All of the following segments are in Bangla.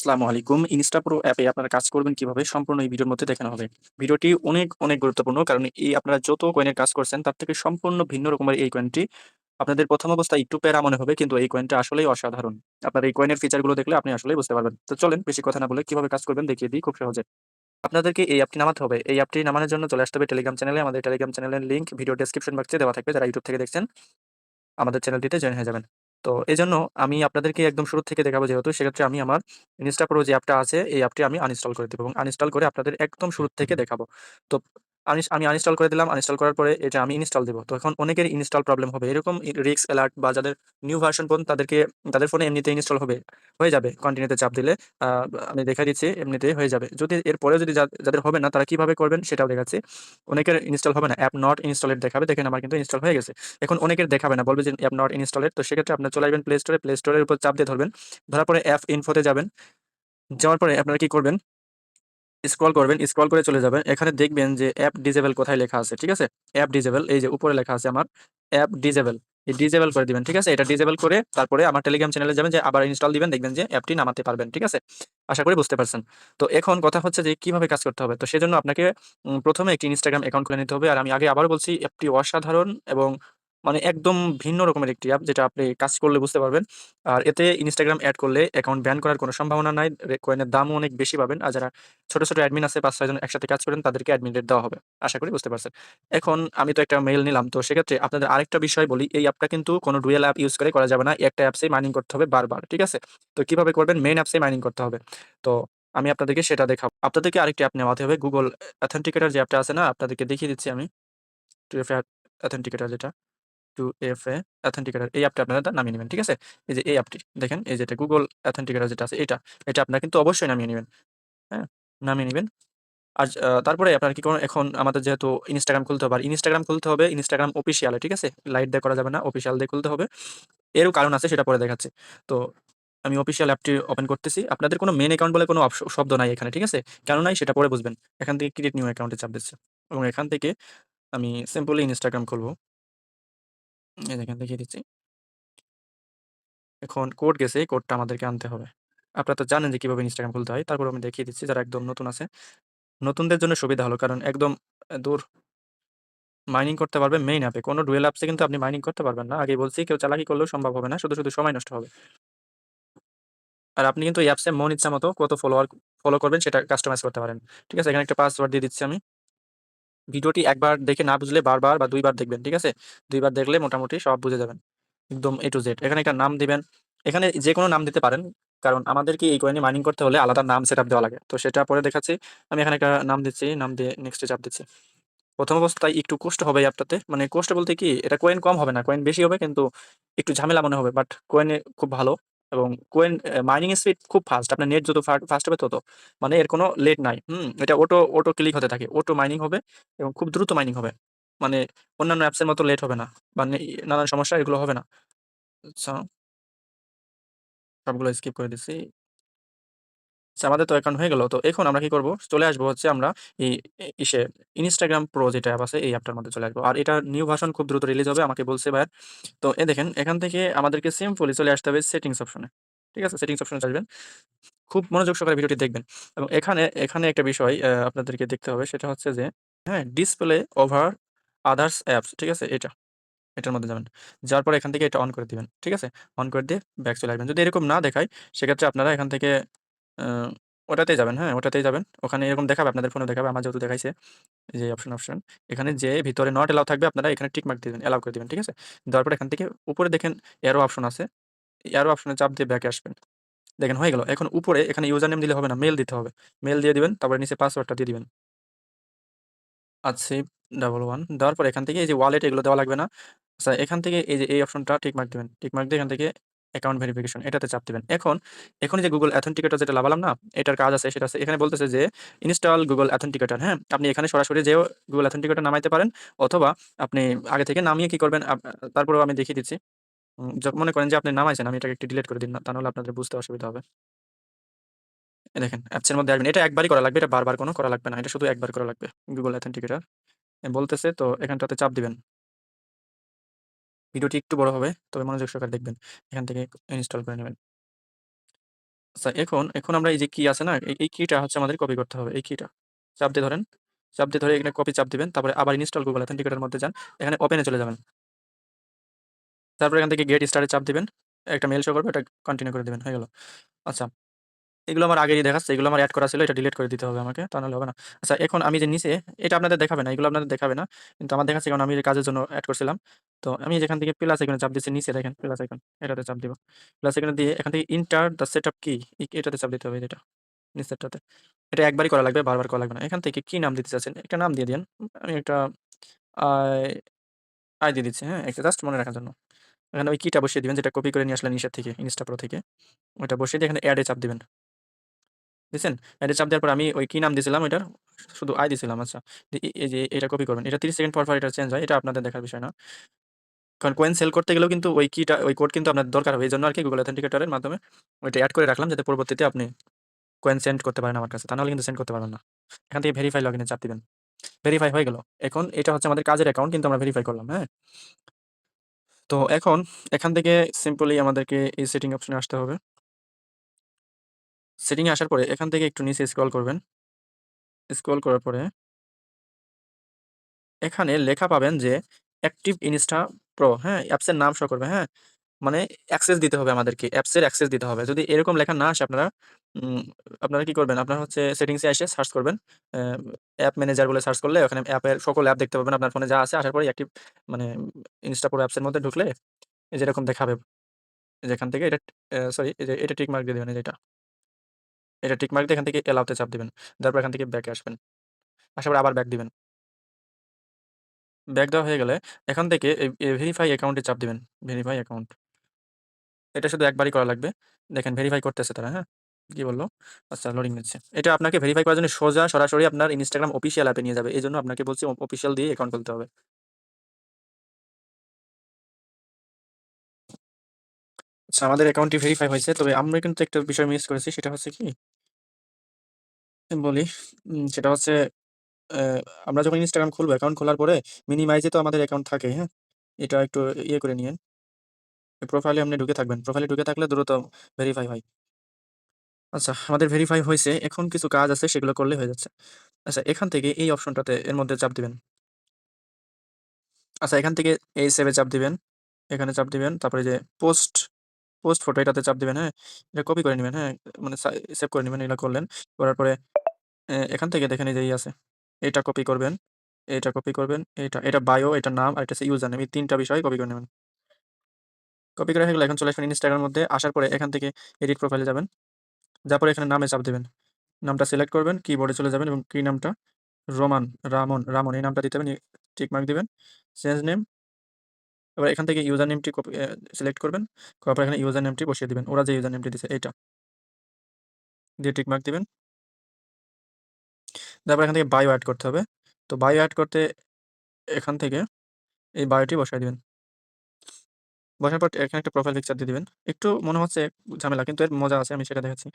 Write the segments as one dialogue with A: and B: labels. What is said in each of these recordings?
A: আসসালামু আলাইকুম। ইনস্টা প্রো অ্যাপে আপনারা কাজ করবেন কিভাবে সম্পূর্ণ এই ভিডিওর মধ্যে দেখানো হবে। ভিডিওটি অনেক গুরুত্বপূর্ণ, কারণ এই আপনারা যত কয়েনের কাজ করছেন তার থেকে সম্পূর্ণ ভিন্ন রকমের এই কয়েনটি। আপনাদের প্রথম অবস্থায় একটু প্যারা মনে হবে, কিন্তু এই কয়েনটা আসলেই অসাধারণ। আপনার এই কয়েনের ফিচারগুলো দেখলে আপনি আসলেই বুঝতে পারবেন। তো চলেন বেশি কথা না বলে কিভাবে কাজ করবেন দেখিয়ে দিই খুব সহজে। আপনাদেরকে এই অ্যাপটি নামাতে হবে। এই অ্যাপটি নামানোর জন্য চলে আসতে হবে টেলিগ্রাম চ্যানেলে। আমাদের টেলিগ্রাম চ্যানেলের লিংক ভিডিও ডেসক্রিপশন বক্সে দেওয়া থাকবে। যারা ইউটিউব থেকে দেখছেন আমাদের চ্যানেলটিতে জয়েন হয়ে যাবেন। তো এজন্য আমি আপনাদেরকে একদম শুরু থেকে দেখাবো, যেহেতু সেক্ষেত্রে আমি আমার ইনস্টা প্রো যে অ্যাপটা আছে এই অ্যাপটি আমি আনইনস্টল করে দেব এবং আনইনস্টল করে আপনাদের একদম শুরু থেকে দেখাবো। তো আমি আনইনস্টল করে দিলাম। আনইনস্টল করার পরে এটা আমি ইনস্টল দেব। তো এখন অনেকের ইনস্টল প্রবলেম হবে। এরকম রিস্ক অ্যালার্ট বা যাদের নিউ ভার্সন ফোন তাদের ফোনে এমনিতেই ইনস্টল হয়ে যাবে। কন্টিনিউতে চাপ দিলে আ আমি দেখাই দিচ্ছি, এমনিতেই হয়ে যাবে। যদি এরপরেও যদি যাদের হবে না তারা কিভাবে করবেন সেটাও দেখাচ্ছি। অনেকের ইনস্টল হবে না, অ্যাপ নট ইনস্টলেড দেখাবে। দেখেন আমার কিন্তু ইনস্টল হয়ে গেছে। এখন অনেকের দেখাবে না, বলবে যে অ্যাপ নট ইনস্টলেড। তো সেক্ষেত্রে আপনারা চলে আসবেন প্লে স্টোরে। প্লে স্টোরের উপর চাপ দিয়ে ধরবেন। ধরার পরে অ্যাপ ইনফোতে যাবেন। যাওয়ার পরে আপনারা কি করবেন, স্ক্রল করবেন। স্ক্রল করে চলে যাবেন। এখানে দেখবেন যে অ্যাপ ডিসেবল কোথায় লেখা আছে, ঠিক আছে? অ্যাপ ডিসেবল এই যে উপরে লেখা আছে আমার অ্যাপ ডিসেবল। এই ডিসেবল করে দিবেন, ঠিক আছে? এটা ডিসেবল করে তারপরে আমার টেলিগ্রাম চ্যানেলে যাবেন, যে আবার ইনস্টল দিবেন, দেখবেন যে অ্যাপটি নামাতে পারবেন, ঠিক আছে? আশা করি বুঝতে পারছেন। তো এখন কথা হচ্ছে যে কিভাবে কাজ করতে হবে। তো সেজন্য আপনাকে ১ম এ একটি ইনস্টাগ্রাম অ্যাকাউন্ট খুলে নিতে হবে। আর আমি আবারও বলছি, অ্যাপটি অসাধারণ এবং মানে একদম ভিন্ন রকমের একটি অ্যাপ, যেটা আপনি কাজ করলে বুঝতে পারবেন। আর এতে ইনস্টাগ্রাম এড করলে অ্যাকাউন্ট ব্যান করার কোনো সম্ভাবনা নাই। কয়েনের দামও অনেক বেশি পাবেন। আর যারা ছোট অ্যাডমিন আছে ৫-৬ জন একসাথে কাজ করেন, তাদেরকে অ্যাডমিন রেট দেওয়া হবে। আশা করি বুঝতে পারছেন। এখন আমি তো একটা মেইল নিলাম। তো সেক্ষেত্রে আপনাদের আরেকটা বিষয় বলি, এই অ্যাপটা কিন্তু কোনো ডুয়াল অ্যাপ ইউজ করে করা যাবে না। একটা অ্যাপসেই মাইনিং করতে হবে বারবার। ঠিক আছে? তো কিভাবে করবেন? মেইন অ্যাপসেই মাইনিং করতে হবে। তো আমি আপনাদেরকে সেটা দেখাবো। আপনাদেরকে আরেকটি অ্যাপ নেওয়াতে হবে। Google Authenticator যে অ্যাপটা আছে না? আপনাদেরকে দেখিয়ে দিচ্ছি আমি। 2FA Authenticator যেটা। 2FA Authenticator এই অ্যাপটা আপনারা নামিয়ে নিবেন। ঠিক আছে? এই যে এই অ্যাপটি দেখেন, এই যেটা Google Authenticator যেটা আছে এটা আপনারা কিন্তু অবশ্যই নামিয়ে নিবেন। হ্যাঁ? নামিয়ে নিবেন। আর তারপরে আপনারা কি করুন, এখন আমাদের যেহেতু Instagram খুলতে হবে, আর Instagram খুলতে হবে Instagram অফিসিয়াল এ, ঠিক আছে? লাইট দিয়ে করা যাবে না, অফিসিয়াল দিয়ে খুলতে হবে। এরও কারণ আছে, সেটা পরে দেখাচ্ছি। তো আমি অফিসিয়াল অ্যাপটি ওপেন করতেছি। আপনাদের কোনো মেইন অ্যাকাউন্ট বলে কোনো শব্দ নাই এখানে, ঠিক আছে? কেন নাই সেটা পরে বুঝবেন। এখান থেকে ক্রিয়েট নিউ অ্যাকাউন্ট এ চাপ দিচ্ছি এবং এখান থেকে আমি সিম্পলি Instagram খুলবো। এই দেখেন দেখিয়ে দিচ্ছি। এখন কোড গেছে, এই কোডটা আমাদেরকে আনতে হবে। আপনারা তো জানেন যে কিভাবে Instagram খুলতে হয়। তারপরেও আমি দেখিয়ে দিচ্ছি যারা একদম নতুন আছে। নতুনদের জন্য সুবিধা হলো, কারণ একদম দূর মাইনিং করতে পারবে মেইন অ্যাপে। কোনো ডুয়াল অ্যাপসে কিন্তু আপনি মাইনিং করতে পারবেন না। আগেই বলছি, কেউ চালাকি করলেও সম্ভব হবে না। শুধু সময় নষ্ট হবে। আর আপনি কিন্তু এই অ্যাপসে মন ইচ্ছা মতো কত ফলো করবেন সেটা কাস্টমাইজ করতে পারেন। ঠিক আছে? এখানে একটা পাসওয়ার্ড দিয়ে দিচ্ছি আমি। ভিডিওটি একবার দেখে না বুঝলে বারবার বা ২ বার দেখবেন। ঠিক আছে? ২ বার দেখলে মোটামুটি সব বুঝে যাবেন। একদম A to Z। এখানে একটা নাম দিবেন। এখানে যেকোনো নাম দিতে পারেন। কারণ আমাদেরকে এই কয়েনে মাইনিং করতে হলে আলাদা নাম সেটআপ দেওয়া লাগে। তো সেটা পরে দেখাচ্ছি। আমি এখানে একটা নাম দিচ্ছি। নাম দিয়ে নেক্সট এ চাপ দিচ্ছি। প্রথম অবস্থায় একটু কষ্ট হবে এই অ্যাপটাতে। মানে কষ্ট বলতে কি, এটা কয়েন কম হবে না, কয়েন বেশি হবে, কিন্তু একটু ঝামেলা মনে হবে। বাট কয়েনে খুব ভালো এবং কয়েন মাইনিং স্পিড খুব ফাস্ট। আপনার নেট যত ফাস্ট হবে তত। মানে এর কোনো লেট নাই। এটা অটো ক্লিক হতে থাকে। অটো মাইনিং হবে এবং খুব দ্রুত মাইনিং হবে। মানে অন্যান্য অ্যাপসের মতো লেট হবে না। মানে নানান সমস্যা এগুলো হবে না। আচ্ছা, সবগুলো স্কিপ করে দিচ্ছি। আচ্ছা, আমাদের তো অ্যাকাউন্ট হয়ে গেল। তো এখন আমরা কি করব? চলে আসবো হচ্ছে আমরা এই ইসে Instagram Pro যেটা অ্যাপ আছে এই অ্যাপটার মধ্যে চলে আসবো। আর এটার নিউ ভার্সন খুব দ্রুত রিলিজ হবে আমাকে বলছে ভাইয়া। তো দেখেন, এখান থেকে আমাদেরকে সিম্পলি চলে আসতে হবে সেটিংস অপশনে। ঠিক আছে? সেটিংস অপশনে আসবেন। খুব মনোযোগ সহকারে ভিডিওটি দেখবেন। এবং এখানে একটা বিষয় আপনাদেরকে দেখতে হবে, সেটা হচ্ছে যে হ্যাঁ, ডিসপ্লে ওভার আদার্স অ্যাপস, ঠিক আছে? এটার মধ্যে যাবেন। যাওয়ার পরে এখান থেকে এটা অন করে দিবেন। ঠিক আছে? অন করে দিয়ে ব্যাক চলে আসবেন। যদি এরকম না দেখায়, সেক্ষেত্রে আপনারা এখান থেকে আ ওটাতেই যাবেন, হ্যাঁ? ওটাতেই যাবেন। ওখানে এরকম দেখাবে, আপনাদের ফোনেও দেখাবে। আমার যেহেতু দেখাইছে, এই যে অপশন, এখানে যেয়ে ভিতরে নট এলাও থাকবে, আপনারা এখানে টিক মার্ক দিবেন, এলাও করে দিবেন। ঠিক আছে? দেওয়ার পরে এখান থেকে উপরে দেখেন অ্যারো অপশন আছে। অ্যারো অপশনে চাপ দিয়ে ব্যাকে আসবেন। দেখেন হয়ে গেল। এখন উপরে এখানে ইউজার নেম দিলে হবে না, মেইল দিতে হবে। মেইল দিয়ে দিবেন, তারপরে নিচে পাসওয়ার্ডটা দিয়ে দিবেন। আসিফ 11 দেওয়ার পরে এখান থেকে এই যে ওয়ালেট এগুলো দেওয়া লাগবে না। আচ্ছা, এখান থেকে এই যে এই অপশনটা টিক মার্ক দিবেন। টিক মার্ক দিয়ে এখান থেকে অ্যাকাউন্ট ভেরিফিকেশন এটাতে চাপ দিবেন। এখন এই যে Google Authenticator যেটা লাগালাম না? এটার কাজ আছে, সেটা আছে এখানে বলতেছে যে ইনস্টল Google Authenticator, হ্যাঁ? আপনি এখানে সরাসরি যেয়েও Google Authenticator নামাইতে পারেন, অথবা আপনি আগে থেকে নামিয়ে কি করবেন, তারপরেও আমি দেখিয়ে দিচ্ছি। মনে করেন যে আপনি নামাইছেন, আমি এটাকে একটু ডিলিট করে দিন না, তা নাহলে আপনাদের বুঝতে অসুবিধা হবে। এই দেখেন অ্যাপস এর মধ্যে আসবেন। এটা একবারই করা লাগবে, এটা বারবার কোনো করা লাগবে না। এটা শুধু একবার করা লাগবে। Google Authenticator বলতেছে, তো এখানটাতে চাপ দিবেন। ভিডিওটি একটু বড় হবে, তবে মনোযোগ সহকারে দেখবেন। এখান থেকে ইনস্টল করে নেবেন। আচ্ছা এখন আমরা এই যে কি আছে না? এই কিটা হচ্ছে আমাদের কপি করতে হবে। এই কিটা। চাপ দিয়ে ধরেন। চাপ দিয়ে ধরে এখানে কপি চাপ দিবেন। তারপরে আবার ইনস্টল গুগল অথেন্টিকেটর এর মধ্যে যান। এখানে ওপেন এ চলে যাবেন। তারপরে এখান থেকে গেট স্টার্ট এ চাপ দিবেন। একটা মেইল শো করবে, এটা কন্টিনিউ করে দিবেন। হয়ে গেল। আচ্ছা, এগুলো আমার আগেরই দেখাচ্ছে। এগুলো আমার এড করা ছিল। এটা ডিলিট করে দিতে হবে আমাকে। তা নাহলে হবে না। আচ্ছা, এখন আমি যে নিচে, এটা আপনাদের দেখাবে না। এগুলো আপনাদের দেখাবে না। কিন্তু আমার দেখাচ্ছে, কারণ আমি যে কাজের জন্য এড করছিলাম। তো আমি যেখান থেকে প্লাস আইকনে চাপ দিচ্ছি, নিচে দেখেন প্লাস আইকন। এটাতে চাপ দিব। প্লাস আইকনে দিয়ে এখান থেকে এন্টার দ্য সেটআপ কি, এটাতে চাপ দিতে হবে, যেটা নিচেরটাতে। এটা একবারই করা লাগবে, বারবার করা লাগবে না। এখান থেকে কি নাম দিতে চাচ্ছেন? একটা নাম দিয়ে দিয়েন। আমি একটা আই আই দিয়ে দিচ্ছি, হ্যাঁ? একটা জাস্ট মনে রাখার জন্য। এখানে ওই কিটা বসিয়ে দিবেন, যেটা কপি করে নিয়ে আসলেন নিচের থেকে, ইনস্টা প্রো থেকে। ওইটা বসিয়ে দিয়ে এখানে এড এ চাপ দিবেন। দিছেন? এড এ চাপ দেওয়ার পর আমি ওই কি নাম দিছিলাম ওইটার? শুধু আই দিছিলাম, আচ্ছা। এই যে এটা কপি করবেন। এটা ৩০ সেকেন্ড পর, পর এটা চেঞ্জ হয়। এটা আপনাদের দেখার বিষয় না। কারণ কয়েন সেল করতে গেলেও কিন্তু ওই কিটা, ওই কোড কিন্তু আপনার দরকার হবে। এজন্য আরকি Google Authenticator এর মাধ্যমে ওইটা এড করে রাখলাম, যাতে পরবর্তীতে আপনি কয়েন সেন্ড করতে পারেন আমার কাছে। তা নাহলে কিন্তু সেন্ড করতে পারবেন না। এখান থেকে ভেরিফাই লগইন এ চাপ দিবেন। ভেরিফাই হয়ে গেল। এখন এটা হচ্ছে আমাদের কাজের অ্যাকাউন্ট, কিন্তু আমরা ভেরিফাই করলাম, হ্যাঁ? তো এখন এখান থেকে সিম্পলি আমাদেরকে এই সেটিং অপশনে আসতে হবে। সেটিং এ আসার পরে এখান থেকে একটু নিচে স্ক্রল করবেন। স্ক্রল করার পরে এখানে লেখা পাবেন যে অ্যাক্টিভ ইনস্টা প্রো, হ্যাঁ? অ্যাপস এর নাম শো করবে, হ্যাঁ? মানে অ্যাক্সেস দিতে হবে আমাদেরকে। অ্যাপস এর অ্যাক্সেস দিতে হবে। যদি এরকম লেখা না আসে, উম আপনারা কি করবেন? আপনারা হচ্ছে সেটিংস এ এসে সার্চ করবেন। অ্যা অ্যাপ ম্যানেজার বলে সার্চ করলে ওখানে অ্যাপের সকল অ্যাপ দেখতে পাবেন। আপনার ফোনে যা আছে, আসার পরেই অ্যাক্টিভ মানে ইনস্টা প্রো অ্যাপস এর মধ্যে ঢুকলে এই যে এরকম দেখাবে। এই যে এখান থেকে এটা সরি, এই যে এটা টিক মার্ক দিয়ে দিবেন, এই যে এটা। এটা টিক মার্ক দিয়ে এখান থেকে এলাও তে চাপ দিবেন। তারপর এখান থেকে ব্যাক এ আসবেন। আসার পরে আবার ব্যাক দিবেন। ব্যাক দেওয়া হয়ে গেলে এখান থেকে ভেরিফাই অ্যাকাউন্ট এ চাপ দিবেন। Verify account. এটা শুধু একবারই করা লাগবে। দেখেন ভেরিফাই করতেছে তারা, হ্যাঁ? কি বলল? আচ্ছা, লোডিং নিচ্ছে। এটা আপনাকে ভেরিফাই করার জন্য সোজা সরাসরি আপনার Instagram অফিসিয়াল অ্যাপে নিয়ে যাবে। এজন্য আপনাকে বলছি অফিসিয়াল দিয়ে অ্যাকাউন্ট খুলতে হবে। আচ্ছা, আমাদের অ্যাকাউন্টটি ভেরিফাই হয়েছে। তবে আমরা কিন্তু একটা বিষয় মিস করেছি। সেটা হচ্ছে কি? আমি বলি, সেটা হচ্ছে অ্যা আমরা যখন Instagram খুলবো, অ্যাকাউন্ট খোলার পরে মিনিমাইজ এ তো আমাদের অ্যাকাউন্ট থাকে, হ্যাঁ? এটা একটু ইয়ে করে নিয়েন। প্রোফাইলে আপনি ঢুকে থাকবেন। প্রোফাইলে ঢুকে থাকলে দ্রুত ভেরিফাই হয়। আচ্ছা, আমাদের ভেরিফাই হইছে। এখন কিছু কাজ আছে, সেগুলো করলেই হয়ে যাচ্ছে। আচ্ছা, এখান থেকে এই অপশনটাতে এর মধ্যে চাপ দিবেন। আচ্ছা, এখান থেকে এই সেভ এ চাপ দিবেন। এখানে চাপ দিবেন। তারপরে যে পোস্ট ফটো, এটাতে চাপ দিবেন, হ্যাঁ? এটা কপি করে নিবেন, হ্যাঁ? মানে সেভ করে নিবেন, এগুলা করলেন। করার পরে এখান থেকে দেখেন এই যে আছে। এটা কপি করবেন, এটা কপি করবেন, এটা বায়ো, এটা নাম, আর এটা হচ্ছে ইউজার নেম। এই ৩ টা বিষয় কপি করে নিবেন। কপি করা হয়ে গেলে এখন চলে আসবেন Instagram এর মধ্যে। আসার পরে এখান থেকে এডিট প্রোফাইলে যাবেন। যাওয়ার পরে এখানে নামে চাপ দিবেন। নামটা সিলেক্ট করবেন, কিবোর্ডে চলে যাবেন এবং কি নামটা? রোমান, রামন এই নামটা দিতে হবে। টিক মার্ক দিবেন। Change name. এবার এখান থেকে ইউজার নেমটি কপি সিলেক্ট করবেন। করার পর এখানে ইউজার নেমটি বসিয়ে দিবেন। ওরা যে ইউজার নেমটি দিছে এইটা। দিয়ে টিক মার্ক দিবেন। তারপর এখান থেকে বায়ো এড করতে হবে। তো বায়ো এড করতে এখান থেকে এই বায়োটি বসায় দিবেন। বসার পর এখানে একটা প্রোফাইল পিকচার দিয়ে দিবেন। একটু মনে হচ্ছে ঝামেলা, কিন্তু এর মজা আছে, আমি সেটা দেখাচ্ছি।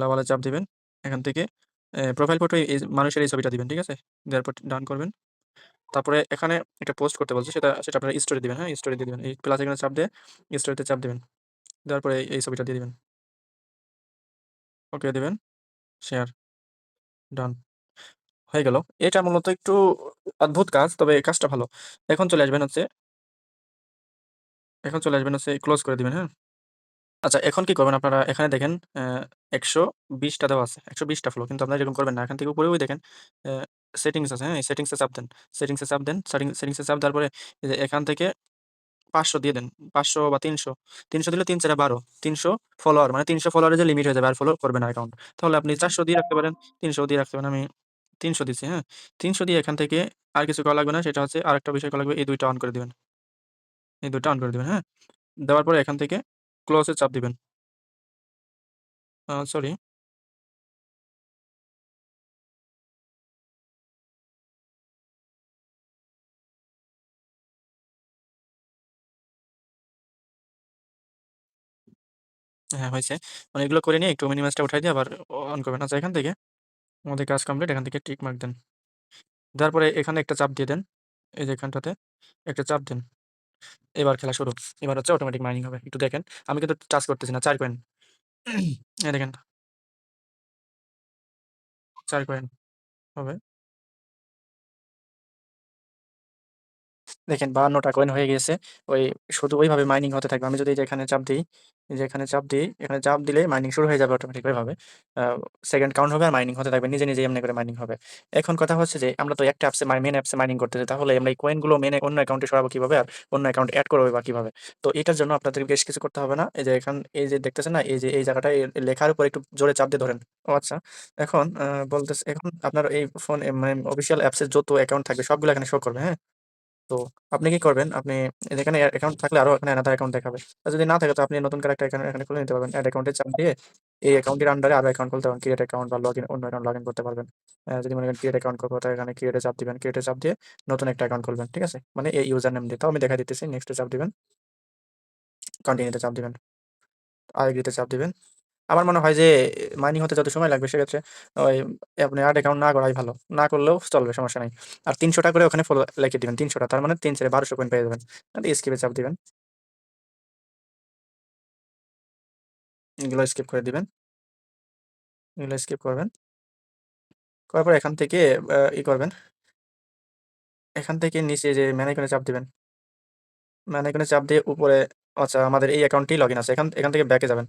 A: লাওয়ালে চাপ দিবেন। এখান থেকে প্রোফাইল ফটো এই মানুষের এই ছবিটা দিবেন, ঠিক আছে? দেওয়ার পর ডান করবেন। তারপরে এখানে একটা পোস্ট করতে বলছে, সেটা আপনারা স্টোরি দিবেন, হ্যাঁ? স্টোরি দিয়ে দিবেন। এই প্লাস আইকনে চাপ দিয়ে স্টোরিতে চাপ দিবেন। দেওয়ার পরে এই ছবিটা দিয়ে দিবেন। ওকে দিবেন। শেয়ার, ডান। হয়ে গেল। এটা মূলত একটু অদ্ভুত কাজ, তবে কাজটা ভালো। এখন চলে আসবেন হচ্ছে ক্লোজ করে দিবেন, হ্যাঁ? আচ্ছা, এখন কি করবেন আপনারা? এখানে দেখেন ১২০ টা দেওয়া আছে। ১২০ টা ফলো। কিন্তু আপনারা এরকম করবেন না। এখান থেকে উপরে ওই দেখেন অ্যা সেটিংস আছে, হ্যাঁ? এই সেটিংস এ চাপ দেন। সেটিংস এ চাপ দেন। সেটিংস এ চাপ দেওয়ার পরে এই যে এখান থেকে ৫০০ দিয়ে দেন। ৫০০ বা ৩০০। ৩০০ দিলে ৩ ৪ ১২। ৩০০ ফলোয়ার, মানে ৩০০ ফলোয়ারের যে লিমিট হয়ে যাবে, আর ফলো করবে না অ্যাকাউন্ট। তাহলে আপনি ৪০০ দিয়ে রাখতে পারেন, ৩০০ দিয়ে রাখতে পারেন। আমি ৩০০ দিচ্ছি, হ্যাঁ? ৩০০ দিয়ে এখান থেকে আর কিছু করা লাগবে না। সেটা হচ্ছে আরেকটা বিষয় করা লাগবে। এই ২ টা অন করে দিবেন। এই ২ টা অন করে দিবেন, হ্যাঁ? দেওয়ার পরে এখান থেকে ক্লোজ এ চাপ দিবেন। সরি। হ্যাঁ, হইছে। মানে এগুলো করে নিয়ে একটু মিনিমাইজটা উঠাই দিয়ে আবার অন করবেন। আচ্ছা, এখান থেকে আমাদের কাজ কমপ্লিট। এখান থেকে টিক মার্ক দেন। দেওয়ার পরে এখানে একটা চাপ দিয়ে দেন। এই যে এখানটাতে একটা চাপ দেন। এবার খেলা শুরু। এবার হচ্ছে অটোমেটিক মাইনিং হবে। একটু দেখেন। আমি কিন্তু টাচ করতেছি না। ৪ কয়েন। এই দেখেন ৪ কয়েন হবে। দেখেন ৫২ টা কয়েন হয়ে গেছে। ওই শুধু ওইভাবে মাইনিং হতে থাকবে। আমি যদি এই যে এখানে চাপ দেই, এই যে এখানে চাপ দেই, এখানে চাপ দিলেই মাইনিং শুরু হয়ে যাবে অটোমেটিক ওইভাবে। আ সেকেন্ড কাউন্ট হবে আর মাইনিং হতে থাকবে। নিজে এমনি করে মাইনিং হবে। এখন কথা হচ্ছে যে আমরা তো একটা অ্যাপসে মেইন অ্যাপসে মাইনিং করতেছি। তাহলে আমরা এই কয়েনগুলো অন্য অ্যাকাউন্টে সরাবো কিভাবে? আর অন্য অ্যাকাউন্টে এড করবো বা কিভাবে? তো এটার জন্য আপনাদের বেশ কিছু করতে হবে না। এই যে দেখতেছেন না? এই যে এই জায়গাটায় লেখার উপর একটু জোরে চাপ দিয়ে ধরেন। ও আচ্ছা। এখন বলতেছে এখন আপনার এই ফোন মানে অফিসিয়াল অ্যাপসের যত অ্যাকাউন্ট থাকবে সবগুলো এখানে শো করবে, হ্যাঁ? তো আপনি কি করবেন? আপনি এখানে অ্যাকাউন্ট থাকলে আরো এখানে আলাদা অ্যাকাউন্ট দেখাবে। আর যদি না থাকে তো আপনি নতুন করে একটা এখানে খুলে নিতে পারবেন। এড অ্যাকাউন্টে চাপ দিয়ে এই অ্যাকাউন্টের আন্ডারে আরো অ্যাকাউন্ট খুলতে পারবেন। ক্রিয়েট অ্যাকাউন্ট বা অন্য অ্যাকাউন্ট লগইন করতে পারবেন। যদি মনে করেন ক্রিয়েট অ্যাকাউন্ট করবো তো এখানে ক্রিয়েট এ চাপ দিবেন। ক্রিয়েট এ চাপ দিয়ে নতুন একটা অ্যাকাউন্ট খুলবেন। ঠিক আছে? মানে এই ইউজার নেম দিয়ে। তাও আমি দেখাই দিতেছি। নেক্সট এ চাপ দিবেন। কন্টিনিউ তে চাপ দিবেন। আই তে চাপ দিবেন। আমার মনে হয় যে মাইনিং হতে যত সময় লাগবে সেক্ষেত্রে ওই আপনি এড অ্যাকাউন্ট না করাই ভালো। না করলেও চলবে, সমস্যা নাই। আর ৩০০ টা করে ওখানে ফলো লিখে দিবেন। ৩০০ টা তার মানে ৩ 4 ১২০০ কয়েন পেয়ে যাবেন। আর স্কিপ এ চাপ দিবেন। এগুলো স্কিপ করে দিবেন। এগুলো স্কিপ করবেন। করার পর এখান থেকে করবেন। এখান থেকে নিচে যে ম্যান আইকনে চাপ দিবেন। ম্যান আইকনে চাপ দিয়ে উপরে আচ্ছা আমাদের এই অ্যাকাউন্টটিই লগইন আছে। এখান থেকে ব্যাক এ যাবেন।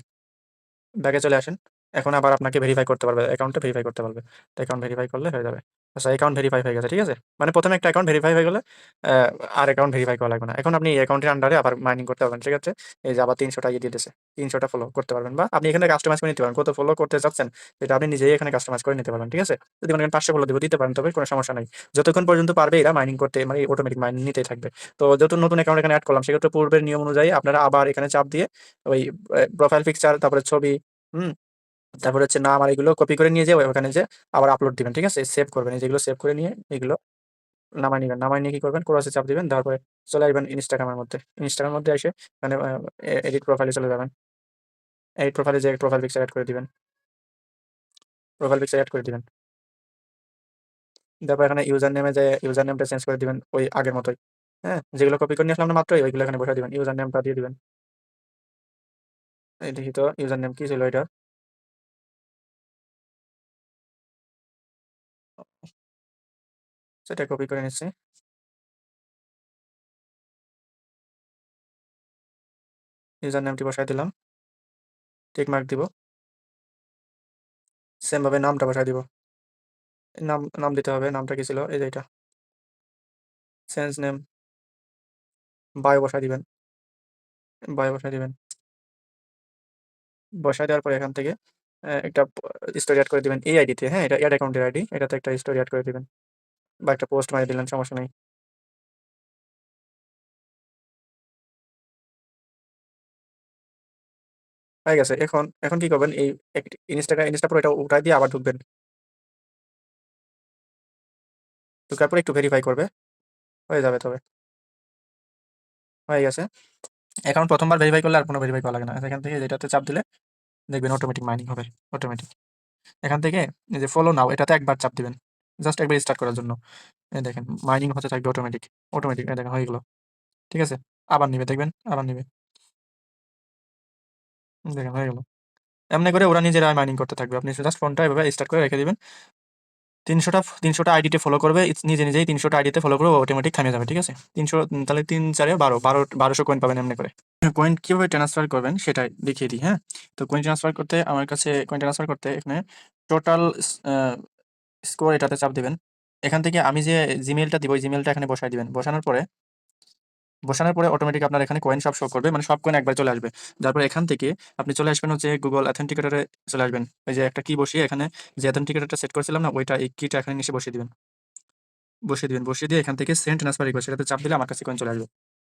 A: ব্যাকে চলে আসেন। এখন আবার আপনাকে ভেরিফাই করতে পারবে। অ্যাকাউন্টটা ভেরিফাই করতে পারবে। তো অ্যাকাউন্ট ভেরিফাই করলে হয়ে যাবে। আচ্ছা অ্যাকাউন্ট ভেরিফাই হয়ে গেছে। ঠিক আছে? মানে ১ম এ একটা অ্যাকাউন্ট ভেরিফাই হয়ে গেলে অ্যা আর অ্যাকাউন্ট ভেরিফাই করা লাগবে না। এখন আপনি এই অ্যাকাউন্টের আন্ডারে আবার মাইনিং করতে পারবেন। সেক্ষেত্রে এই যে আবার ৩০০ টা দিতেছে। ৩০০ টা ফলো করতে পারবেন বা আপনি এখানে কাস্টমাইজ করে নিতে পারেন। কত ফলো করতে চাচ্ছেন সেটা আপনি নিজেই এখানে কাস্টমাইজ করে নিতে পারবেন। ঠিক আছে? যদি মনে করেন ৫০০ ফলো দিতে পারেন তবে কোনো সমস্যা নাই। যতক্ষণ পর্যন্ত পারবে এরা মাইনিং করতে মানে অটোমেটিক মাইনিং নিতেই থাকবে। তো যেহেতু নতুন অ্যাকাউন্ট এখানে এড করলাম সেক্ষেত্রে পূর্বের নিয়ম অনুযায়ী আপনারা আবার এখানে চাপ দিয়ে ওই প্রোফাইল পিকচার তারপরে ছবি, হুম? তারপরে হচ্ছে নাম আর এগুলো কপি করে নিয়ে যেয়ে ওখানে যেয়ে আবার আপলোড দিবেন। ঠিক আছে? সেভ করবেন। এই যেগুলো সেভ করে নিয়ে এগুলো নামায় নিবেন। নামায় নিয়ে কি করবেন? ক্রসে চাপ দিবেন। দেওয়ার পরে চলে আসবেন Instagram এর মধ্যে। Instagram এর মধ্যে এসে মানে এডিট প্রোফাইল এ চলে যাবেন। এডিট প্রোফাইল এ যেয়ে প্রোফাইল পিকচার এড করে দিবেন। প্রোফাইল পিকচার এড করে দিবেন। তারপর এখানে ইউজার নেমে যেয়ে ইউজার নেমটা চেঞ্জ করে দিবেন ওই আগের মতোই। হ্যাঁ? যেগুলো কপি করে নিয়ে আসলাম না মাত্রই ওইগুলো এখানে বসায় দিবেন। ইউজার নেমটা দিয়ে দিবেন। এই দেখি তো ইউজার নেম কি ছিল এটার? সেটা কপি করে নিচ্ছি। ইউজার নেমটি বসায় দিলাম। টিক মার্ক দিব। সেম ভাবে নামটা বসায় দিব। নাম দিতে হবে। নামটা কি ছিল? এই যে এটা। চেঞ্জ নেম, বায়ো বসায় দিবেন। বায়ো বসায় দিবেন। বসায় দেওয়ার পরে এখান থেকে একটা স্টোরি এড করে দিবেন এই আইডিতে, হ্যাঁ? এটা এড অ্যাকাউন্টের আইডি। এটাতে একটা স্টোরি এড করে দিবেন। বা একটা পোস্ট মাইরে দিলেন, সমস্যা নাই। হয়ে গেছে। এখন কি করবেন? এই ইনস্টা পুরো এটা উঠায় দিয়ে আবার ঢুকবেন। ঢুকার পরে একটু ভেরিফাই করবে। হয়ে যাবে তবে। হয়ে গেছে। অ্যাকাউন্ট ১ম বার ভেরিফাই করলে আর কোনো ভেরিফাই করা লাগে না। এখান থেকে যেটাতে চাপ দিলে দেখবেন অটোমেটিক মাইনিং হবে। অটোমেটিক। এখান থেকে এই যে ফলো নাও এটাতে একবার চাপ দিবেন। জাস্ট একবার স্টার্ট করার জন্য। এই দেখেন মাইনিং হতে থাকবে অটোমেটিক। অটোমেটিক এই দেখেন হয়ে গেল। ঠিক আছে? আবার নিবে দেখবেন, আবার নিবে। দেখেন হয়ে গেল। এমনি করে ওরা নিজেরাই মাইনিং করতে থাকবে। আপনি জাস্ট ফোনটা এভাবে স্টার্ট করে রেখে দিবেন। ৩০০ টা আইডিতে ফলো করবে। নিজেই ৩০০ টা আইডিতে ফলো করবে অটোমেটিক থেমে যাবে। ঠিক আছে? ৩০০ তাহলে ৩ ৪ এ ১২০০ কয়েন পাবেন এমনি করে। কয়েন কিভাবে ট্রান্সফার করবেন সেটা দেখিয়ে দিই, হ্যাঁ? তো কয়েন ট্রান্সফার করতে আমার কাছে কয়েন ট্রান্সফার করতে এখানে টোটাল আ স্কোর এটাতে চাপ দিবেন। এখান থেকে আমি যে জিমেইলটা দিব ওই জিমেইলটা এখানে বসায় দিবেন। বসানোর পরে অটোমেটিক আপনার এখানে কয়েন সব শো করবে। মানে সব কয়েন একবারে চলে আসবে। তারপরে এখান থেকে আপনি চলে আসবেন হচ্ছে Google Authenticator এ চলে আসবেন। ওই যে একটা কি বসিয়ে এখানে যে Authenticator টা সেট করেছিলাম না? ওইটা এই কিটা এখানে নিচে বসিয়ে দিবেন। বসিয়ে দিয়ে এখান থেকে সেন্ড ট্রান্সফার রিকোয়েস্ট এটাতে চাপ দিলে আমার কাছে কয়েন চলে আসবে।